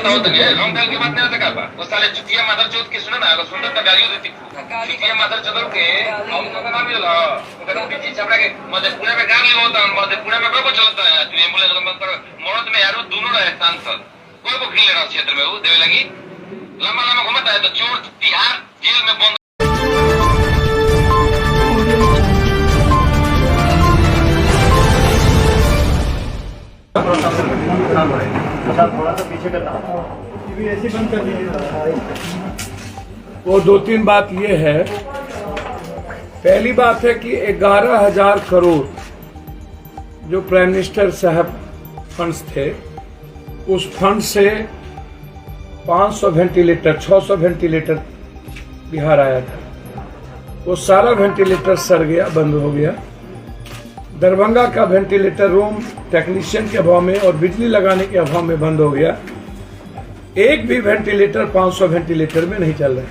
बताओ तो नहीं लॉन्ग टाइम की बात नहीं होता का वो साले चुतिया मादर चौथ की सुनो ना अगर सुनता तो गालियों देती चुतिया मादर चौथ के हम तो ना भी लो उधर पीछे छपड़ा के मधेपुरा में गाली होता है मधेपुरा में कोई चलता है तू एम्बुलेंस नंबर मरद में यार दोनों रहे सांसद कोई को खेल रहा क्षेत्र में वो देवे लगी लंबा लंबा घूमता है तो चोर तिहाड़ जेल में बंद थोड़ा सा पीछे करना ऐसे बंद कर दीजिए। वो दो तीन बात ये है। पहली बात है कि 11,000 करोड़ जो प्राइम मिनिस्टर साहब फंड्स थे उस फंड से 500 वेंटिलेटर 600 वेंटिलेटर बिहार आया था। वो सारा वेंटिलेटर सड़ गया, बंद हो गया। दरभंगा का वेंटिलेटर रूम टेक्नीशियन के अभाव में और बिजली लगाने के अभाव में बंद हो गया। एक भी वेंटिलेटर 500 वेंटिलेटर में नहीं चल रहा है।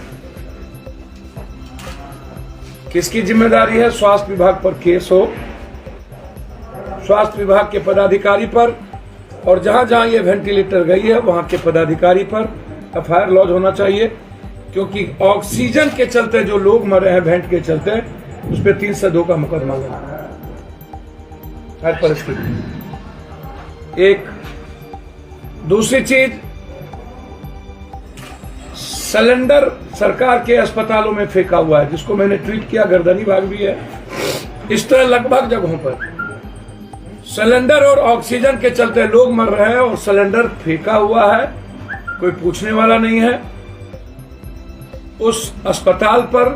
किसकी जिम्मेदारी है? स्वास्थ्य विभाग पर केस हो, स्वास्थ्य विभाग के पदाधिकारी पर, और जहां जहां ये वेंटिलेटर गई है वहां के पदाधिकारी पर एफआईआर लॉन्च होना चाहिए, क्योंकि ऑक्सीजन के चलते जो लोग मरे हैं वेंट के चलते उस पर 302 का मुकदमा लगा हर परिस्थिति। एक दूसरी चीज, सिलेंडर सरकार के अस्पतालों में फेंका हुआ है, जिसको मैंने ट्वीट किया, गर्दनी भाग भी है। इस तरह लगभग जगहों पर सिलेंडर और ऑक्सीजन के चलते लोग मर रहे हैं और सिलेंडर फेंका हुआ है, कोई पूछने वाला नहीं है। उस अस्पताल पर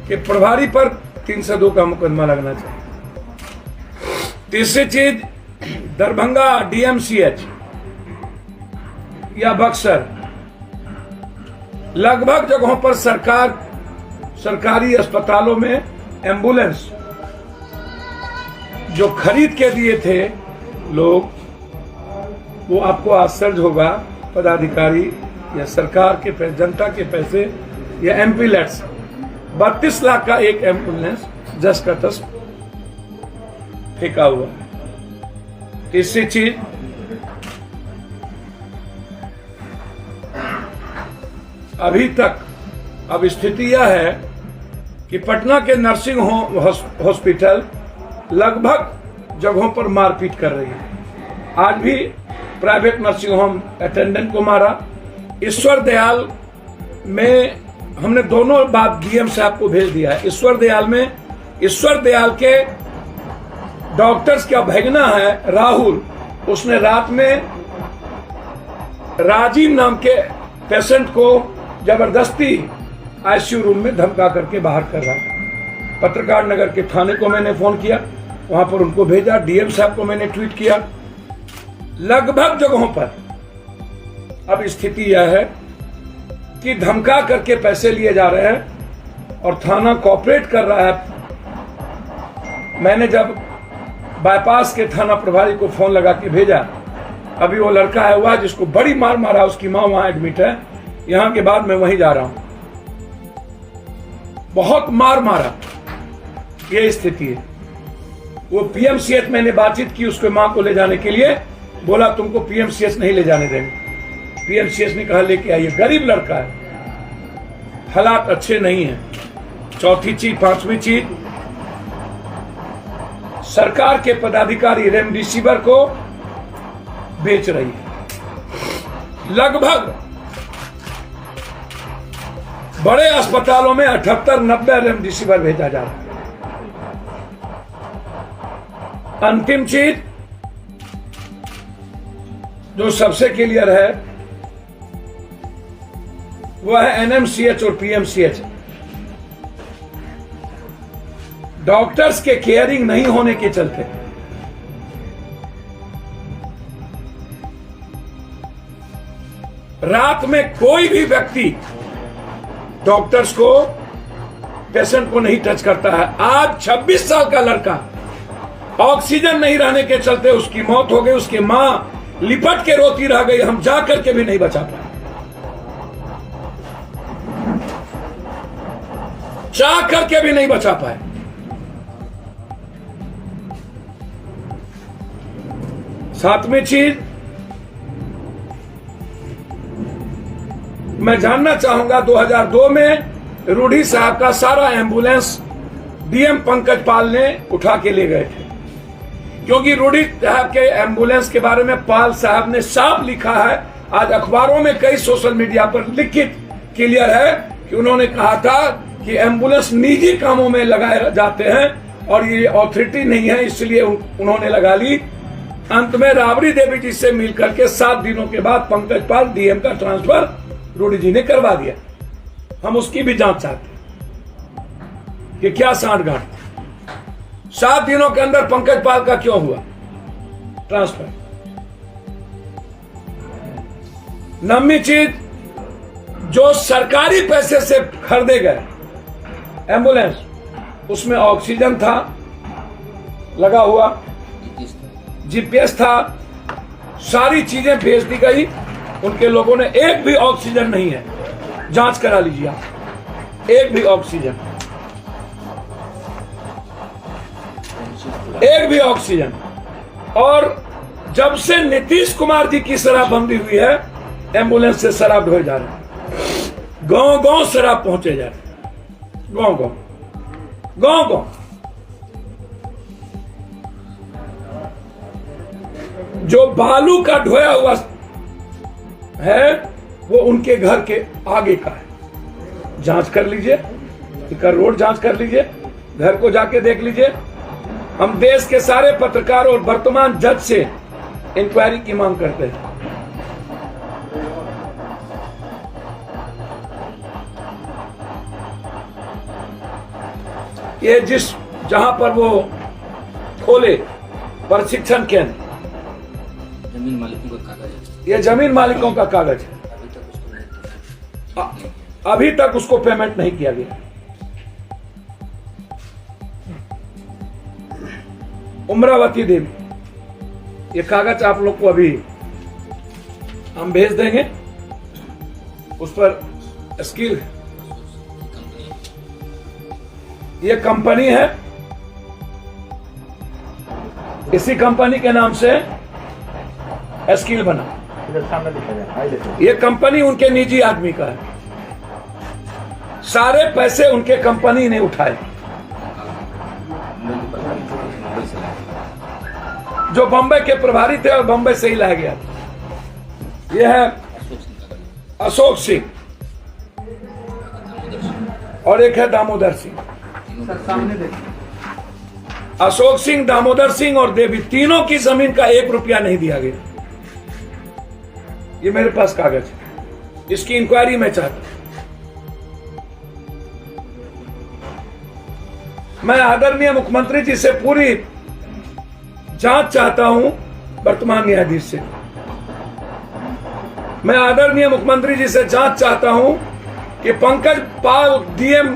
के प्रभारी पर 302 का मुकदमा लगना चाहिए। तीसरी चीज, दरभंगा डीएमसीएच या बक्सर, लगभग जगहों पर सरकारी अस्पतालों में एम्बुलेंस जो खरीद के दिए थे लोग, वो आपको आश्चर्य होगा, पदाधिकारी या सरकार के पैसे, जनता के पैसे या एमपी लेट्स 32 लाख का एक एम्बुलेंस जस का तस फेंका हुआ। तीसरी चीज, अभी तक अब स्थिति यह है कि पटना के नर्सिंग होम हॉस्पिटल लगभग जगहों पर मारपीट कर रही है। आज भी प्राइवेट नर्सिंग होम अटेंडेंट को मारा। ईश्वर दयाल में हमने दोनों बात डीएम साहब को भेज दिया है। ईश्वर दयाल के डॉक्टर्स का भगना है राहुल, उसने रात में राजीव नाम के पेशेंट को जबरदस्ती आईसीयू रूम में धमका करके बाहर कर रहा था। पत्रकार नगर के थाने को मैंने फोन किया, वहां पर उनको भेजा। डीएम साहब को मैंने ट्वीट किया। लगभग जगहों पर अब स्थिति यह है कि धमका करके पैसे लिए जा रहे हैं और थाना कोऑपरेट कर रहा है। मैंने जब बाईपास के थाना प्रभारी को फोन लगा के भेजा, अभी वो लड़का है हुआ जिसको बड़ी मार मारा, उसकी मां वहां एडमिट है। यहां के बाद मैं वहीं जा रहा हूं। बहुत मार मारा, ये स्थिति है। वो पीएमसीएच, मैंने बातचीत की उसके मां को ले जाने के लिए, बोला तुमको पीएमसीएच नहीं ले जाने देंगे। पीएमसीएच ने कहा लेके आइए। गरीब लड़का है, हालात अच्छे नहीं है। चौथी चीज, पांचवी चीज, सरकार के पदाधिकारी रेमडेसिविर को बेच रही है। लगभग बड़े अस्पतालों में 78-90 रेमडेसिविर भेजा जा रहा है। अंतिम चीज जो सबसे क्लियर है वह है एनएमसीएच और पीएमसीएच। डॉक्टर्स के केयरिंग नहीं होने के चलते रात में कोई भी व्यक्ति डॉक्टर्स को, पेशेंट को नहीं टच करता है। आज 26 साल का लड़का ऑक्सीजन नहीं रहने के चलते उसकी मौत हो गई। उसकी मां लिपट के रोती रह गई, हम जा करके भी नहीं बचा पाए। चाह करके भी नहीं बचा पाए। सातवीं चीज, मैं जानना चाहूंगा 2002 में रूढ़ी साहब का सारा एम्बुलेंस डीएम पंकज पाल ने उठा के ले गए थे, क्योंकि रूढ़ी साहब के एम्बुलेंस के बारे में पाल साहब ने साफ लिखा है। आज अखबारों में कई सोशल मीडिया पर लिखित क्लियर है कि उन्होंने कहा था कि एम्बुलेंस निजी कामों में लगाए जाते हैं और ये ऑथोरिटी नहीं है, इसलिए उन्होंने लगा ली। अंत में राबड़ी देवी जी से मिलकर के 7 दिनों के बाद पंकज पाल डीएम का ट्रांसफर रूढ़ी जी ने करवा दिया। हम उसकी भी जांच चाहते हैं कि क्या सांठगांठ 7 दिनों के अंदर पंकज पाल का क्यों हुआ ट्रांसफर। नम्मी चीज जो सरकारी पैसे से खरीदे गए एम्बुलेंस, उसमें ऑक्सीजन था लगा हुआ, जीपीएस था, सारी चीजें भेज दी गई। उनके लोगों ने एक भी ऑक्सीजन नहीं है, जांच करा लीजिए आप, एक भी ऑक्सीजन, एक भी ऑक्सीजन। और जब से नीतीश कुमार जी की शराबबंदी हुई है, एम्बुलेंस से शराब ढोए जा रहे हैं, गांव गांव शराब पहुंचे जा रहे हैं, गांव गांव गांव गांव। जो बालू का ढोया हुआ है वो उनके घर के आगे का है, जांच कर लीजिए, इनका रोड जांच कर लीजिए, घर को जाके देख लीजिए। हम देश के सारे पत्रकार और वर्तमान जज से इंक्वायरी की मांग करते हैं। ये जहां पर वो खोले प्रशिक्षण केंद्र, जमीन मालिकों का कागज है, ये जमीन मालिकों का कागज है, अभी तक उसको पेमेंट नहीं किया गया। उम्रावती देवी, ये कागज आप लोग को अभी हम भेज देंगे, उस पर स्किल, ये कंपनी है, इसी कंपनी के नाम से स्किल बना। ये कंपनी उनके निजी आदमी का है, सारे पैसे उनके कंपनी ने उठाए, जो बंबई के प्रभारी थे और बंबई से ही लाया गया। ये है अशोक सिंह और एक है दामोदर सिंह। अशोक सिंह, दामोदर सिंह और देवी, तीनों की जमीन का 1 रुपया नहीं दिया गया। ये मेरे पास कागज है, इसकी इंक्वायरी मैं चाहता हूं। मैं आदरणीय मुख्यमंत्री जी से पूरी जांच चाहता हूं, वर्तमान न्यायाधीश से। मैं आदरणीय मुख्यमंत्री जी से जांच चाहता हूं कि पंकज पाल डीएम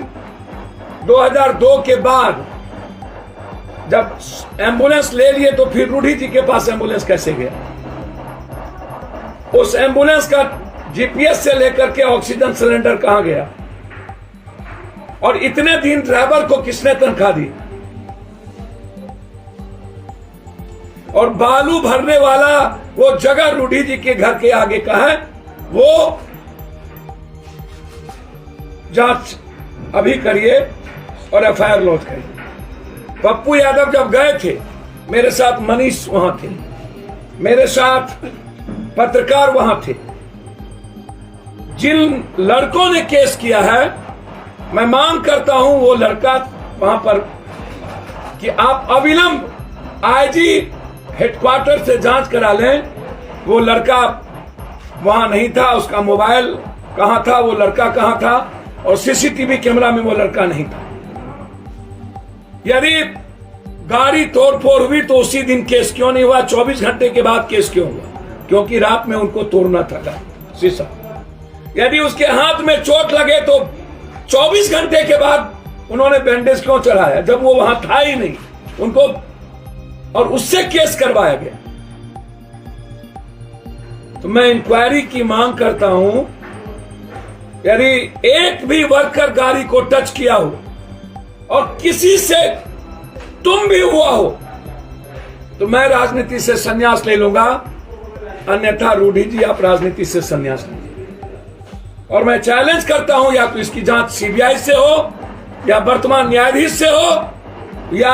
2002 के बाद जब एम्बुलेंस ले लिए तो फिर रूढ़ी जी के पास एम्बुलेंस कैसे गया? उस एम्बुलेंस का जीपीएस से लेकर के ऑक्सीजन सिलेंडर कहां गया? और इतने दिन ड्राइवर को किसने तनख्वाह दी? और बालू भरने वाला वो जगह रूढ़ी जी के घर के आगे का है, वो जांच अभी करिए और एफआईआर लॉन्च करिए। पप्पू यादव जब गए थे, मेरे साथ मनीष वहां थे, मेरे साथ पत्रकार वहां थे। जिन लड़कों ने केस किया है, मैं मांग करता हूं वो लड़का वहां पर कि आप अविलंब आईजी हेडक्वार्टर से जांच करा लें। वो लड़का वहां नहीं था, उसका मोबाइल कहां था, वो लड़का कहां था, और सीसीटीवी कैमरा में वो लड़का नहीं था। यदि गाड़ी तोड़फोड़ हुई तो उसी दिन केस क्यों नहीं हुआ? 24 घंटे के बाद केस क्यों हुआ? क्योंकि रात में उनको तोड़ना था शीशा। यदि उसके हाथ में चोट लगे तो 24 घंटे के बाद उन्होंने बैंडेज क्यों चढ़ाया, जब वो वहां था ही नहीं उनको, और उससे केस करवाया गया? तो मैं इंक्वायरी की मांग करता हूं। यदि एक भी वर्कर गाड़ी को टच किया हो और किसी से तुम भी हुआ हो तो मैं राजनीति से संन्यास ले लूंगा, अन्यथा रूढ़ी जी आप राजनीति से संन्यास लीजिए और मैं चैलेंज करता हूं या तो इसकी जांच सीबीआई से हो या वर्तमान न्यायाधीश से हो या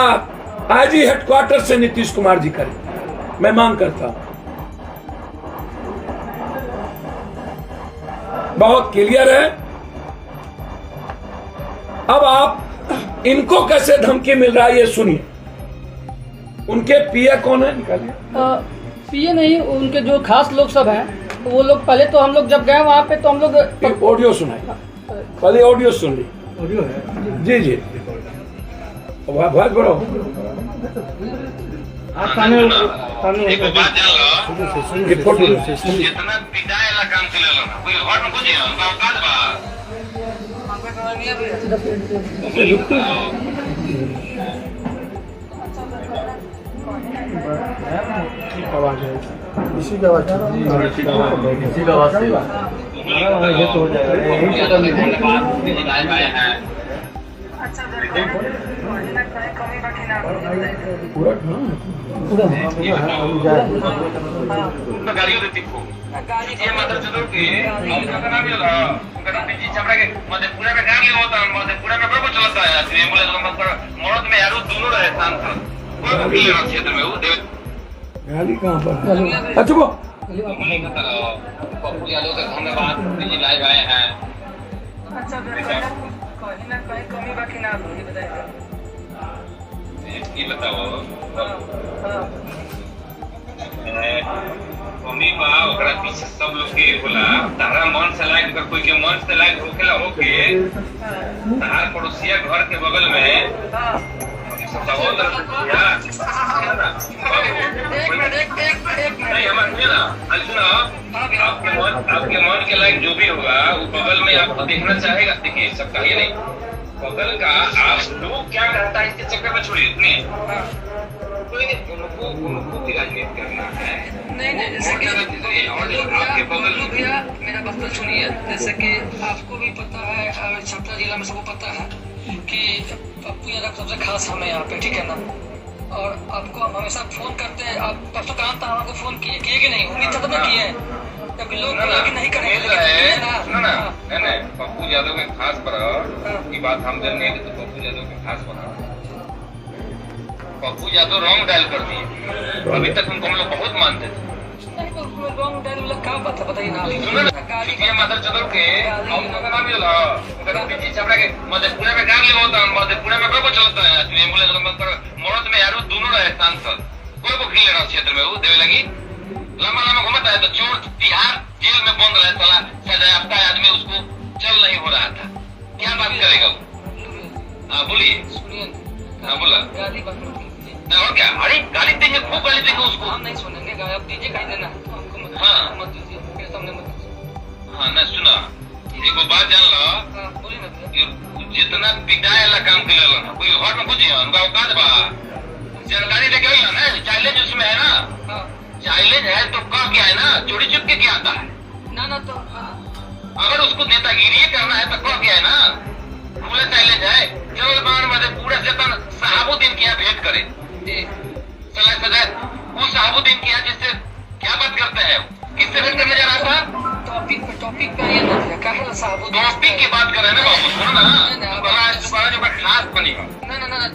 आईजी हेडक्वार्टर से नीतीश कुमार जी करें। मैं मांग करता हूं। बहुत क्लियर है। अब आप इनको कैसे धमकी मिल रहा है ये सुनिए। उनके पीए कौन है, निकालिए। पीए नहीं, उनके जो खास लोग सब हैं, तो वो लोग पहले तो हम लोग जब गए वहाँ पे तो हम लोग ऑडियो सुनाइए, पहले ऑडियो सुन ली। ऑडियो है जी जी, बहुत बड़ो। आप सामने एक बात जान लो, ये फोटो जितना पिटाए वाला काम चले लो ना, कोई घर में कुछ है उनका औकात बा। आवाज है, इसी का आवाज, इसी का आवाज, ये तो हो जाएगा, यही तो करने पूरा उनका गाड़ियों देती खूब ये मदर चलो के उनका नाम मिला उनका नाम पीछे छपरा के मधेपुरा में गाड़ी होता है, मधेपुरा में कोई चलता है एम्बुलेंस नंबर मरद में यारो दोनों रहे सांसद कोई भी लेना क्षेत्र में वो गाली कहाँ पर? अच्छा वो पप्पू यादव से धन्यवाद जी लाइव आए हैं। अच्छा कहीं ना कहीं कमी बाकी ना हो, ये बताइए। ये बताओ कमी बा ओकरा पीछे सब लोग के होला, तारा मन से लायक कर कोई के मन से लायक होखेला होके तार पड़ोसिया घर के बगल में सहोदर नहीं हमारे सुनिए ना, सुनो आपके मन के लायक जो भी होगा वो बगल में आपको देखना चाहेगा। देखिए सब कहिए नहीं, बगल का आप लोग क्या कहता है इसके चक्कर में छोड़िए, इतने कोई नहीं, उनको भी राजनीति करना है। नहीं जैसे कि आपके बगल में भैया मेरा बात सुनिए, जैसे कि आपको भी पता है, छपरा जिला में सबको पता है कि पप्पू यादव सबसे खास हमें यहाँ पे, ठीक है ना। और आपको हम हमेशा फोन करते हैं, आप परसों काम था आपको फोन किए कि नहीं, उम्मीद था तो मैं किए तब लोग कि नहीं करेंगे नहीं पप्पू यादव के खास पर की बात हम जब नहीं तो पप्पू यादव के खास पर पप्पू यादव रॉन्ग डायल कर दिए, अभी तक उनको हम लोग बहुत मानते थे। रॉन्ग डायल वाला क्या बात है बताइए ना। ये मदर चलो के उनका नाम मिला उनका नाम पीछे छपरा के मधेपुरा में गाड़ी होता है, मधेपुरा में कोई चलता है एम्बुलेंस नंबर मरद में यारो दोनों रहे सांसद कोई को खेल रहा क्षेत्र में वो देवे लगी लंबा लंबा घूमता है तो चोर तिहाड़ जेल में बंद रहे साला सजायाफ्ता आदमी, उसको चल नहीं हो रहा था, क्या बात करेगा वो? हाँ बोलिए। सुनिए हाँ बोला गाली बात और क्या, अरे गाली देंगे, खूब गाली देंगे उसको। हम नहीं सुनेंगे, आप दीजिए कहीं देना हमको, हाँ मत दीजिए मेरे सामने मत दीजिए। हाँ ना सुना एगो बात जान लो, हाँ बोलिए ना। जितना पिटाए वाला काम के लिए ना कोई घर में कुछ है उनका औकात बा, जानकारी लेके आई ना, चैलेंज उसमें है ना, हाँ चैलेंज है तो कह क्या है ना, चोरी चुप के क्या आता है ना तो अगर उसको नेतागिरी करना है तो कह क्या है ना, पूरा चैलेंज है। चलो बार में पूरा जतन सहाबुद्दीन की भेंट करे सजा वो सहाबुद्दीन किया जिससे क्या बात करते हैं, किससे भेंट करने जा रहा था? टॉपिक पे आइए ना, क्या है साहबुद्दीन टॉपिक की बात कर रहे हैं ना बाबू, सुनो ना बड़ा जो खास बनी हो।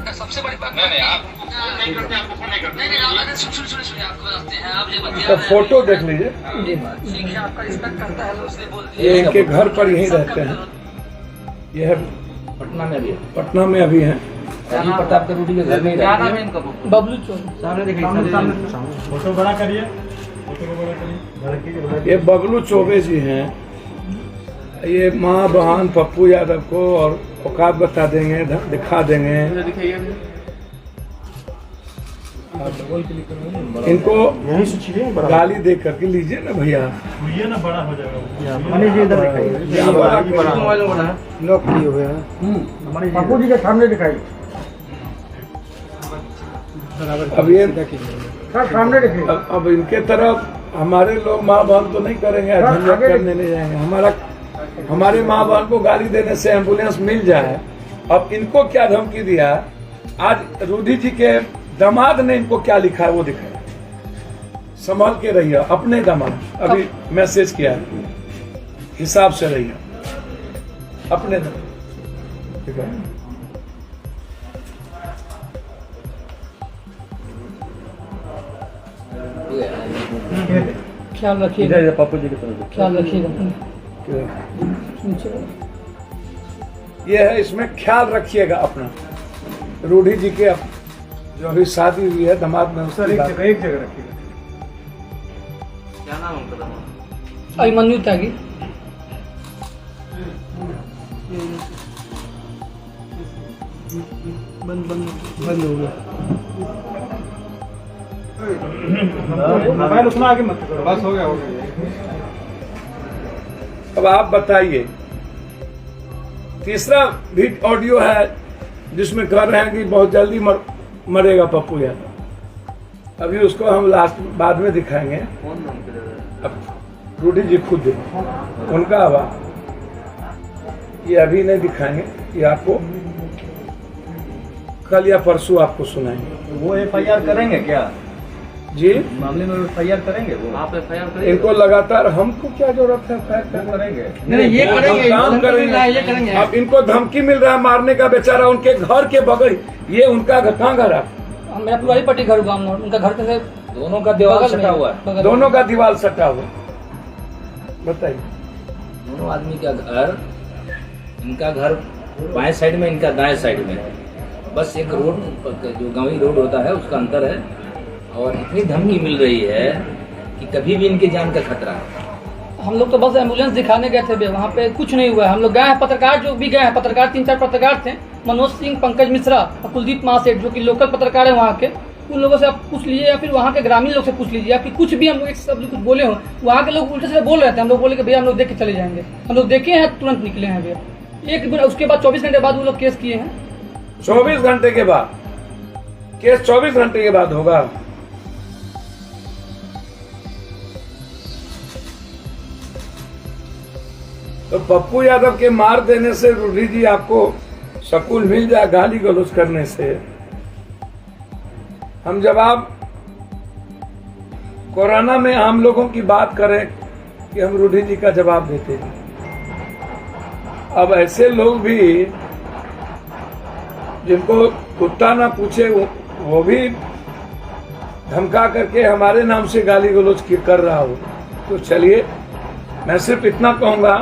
ना सबसे बड़ी बात नहीं आप नहीं करते, आपको फोन नहीं करते। नहीं सुनिए आपको बताते हैं, आप ये इसका बताइए फोटो देख लीजिए। ठीक है, आपका रिस्पेक्ट करता है तो इसलिए बोल दिया। ये इनके घर पर यहीं रहते हैं, यह पटना में भी है। पटना में अभी हैं। राजीव प्रताप के रूटी के घर में ही क्या नाम रहते है हैं। इनका? बबलू चौधरी। सामने देखिए, फोटो बड़ा करिए, फोटो को बड़ा करिए। ये बबलू चौबे जी हैं, ये माँ बहन पप्पू यादव को और औकात बता देंगे, दिखा देंगे इनको। यहीं से छीलिए, बड़ा गाली दे करके लीजिए ना भैया, हुई ना, बड़ा हो जाएगा। मनीष जी इधर दिखाइए, ये बड़ा मोबाइल में बना है, लॉक किए हुए हैं। पप्पू जी के सामने दिखाइए, अब ये सामने देखिए। अब इनके तरफ हमारे लोग माँ बहन तो नहीं करेंगे, झंझट करने नहीं जाएंगे। हमारे माँ बहन को गाली देने से एम्बुलेंस मिल जाए। अब इनको क्या धमकी दिया, आज रूढ़ी जी के दामाद ने इनको क्या लिखा है वो दिखाया, संभाल के रहिए अपने दामाद, अभी मैसेज किया है, हिसाब से रहिए। अपने दम। ठीक है, ख्याल रखिएगा, इधर पापा जी की तरफ ख्याल रखिएगा अपना। नीचे। ये है, इसमें ख्याल रखिएगा अपना। रूढ़ी जी के जो अभी शादी हुई है दामाद में, सर उसकी एक बात। जगह रखिएगा। क्या नाम उनका? अभिमन्यु त्यागी। बंद हो गया। मोबाइल उतना आगे मत करो, बस हो गया हो गया। अब आप बताइए, तीसरा भी ऑडियो है जिसमें कह रहे हैं कि बहुत जल्दी मरेगा पप्पू यादव। अभी उसको हम लास्ट बाद में दिखाएंगे। अब रूढ़ी जी खुद उनका आवाज ये अभी नहीं दिखाएंगे, ये आपको कल या परसों आपको सुनाएंगे। वो FIR करेंगे क्या जी, मामले में? FIR करेंगे वो? आप FIR इनको लगातार, हमको क्या जरूरत है FIR करेंगे? नहीं, ये हम करेंगे, काम ये करेंगे। करेंगे। अब इनको धमकी मिल रहा है मारने का, बेचारा उनके घर के बगल, ये उनका कहाँ घर है? मेरा पुरानी पट्टी घर हुआ, उनका घर से दोनों का दीवार सटा हुआ है। बगल में। दोनों का दीवार सटा हुआ। बताइए, दोनों आदमी का घर, इनका घर बाएं साइड में, इनका दाएं साइड में, बस एक रोड जो गांवी रोड होता है उसका अंतर है। और इतनी धमकी मिल रही है कि कभी भी इनके जान का खतरा है। हम लोग तो बस एम्बुलेंस दिखाने गए थे, वहाँ पे कुछ नहीं हुआ है। हम लोग गए हैं, पत्रकार जो भी गए हैं, पत्रकार 3-4 पत्रकार थे, मनोज सिंह, पंकज मिश्रा और कुलदीप महासेठ, जो कि लोकल पत्रकार है वहाँ के। उन लोगों से आप पूछ लीजिए या फिर वहाँ के ग्रामीण लोग से पूछ लीजिए, या फिर कुछ भी हम लोग एक शब्द कुछ बोले हो, वहाँ के लोग उल्टे से बोल रहे थे। हम लोग बोले कि भैया हम लोग देख के चले जाएंगे, हम लोग देखे हैं, तुरंत निकले हैं भैया। एक दिन उसके बाद 24 घंटे बाद वो लोग केस किए हैं। 24 घंटे के बाद केस, 24 घंटे के बाद होगा। तो पप्पू यादव के मार देने से रूढ़ी जी आपको सकून मिल जाए गाली गलौज करने से। हम जब आप कोरोना में हम लोगों की बात करें कि हम रूढ़ी जी का जवाब देते हैं, अब ऐसे लोग भी जिनको कुत्ता ना पूछे वो भी धमका करके हमारे नाम से गाली गलौज कर रहा हो। तो चलिए, मैं सिर्फ इतना कहूंगा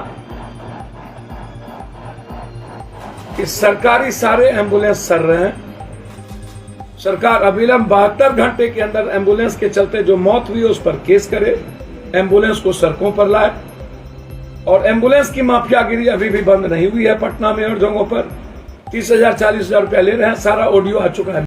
कि सरकारी सारे एम्बुलेंस चल रहे हैं। सरकार अविलंब 72 घंटे के अंदर एम्बुलेंस के चलते जो मौत हुई उस पर केस करे, एम्बुलेंस को सड़कों पर लाए। और एम्बुलेंस की माफियागिरी अभी भी बंद नहीं हुई है। पटना में और जगहों पर 30,000 40,000 रुपया ले रहे हैं। सारा ऑडियो आ चुका है।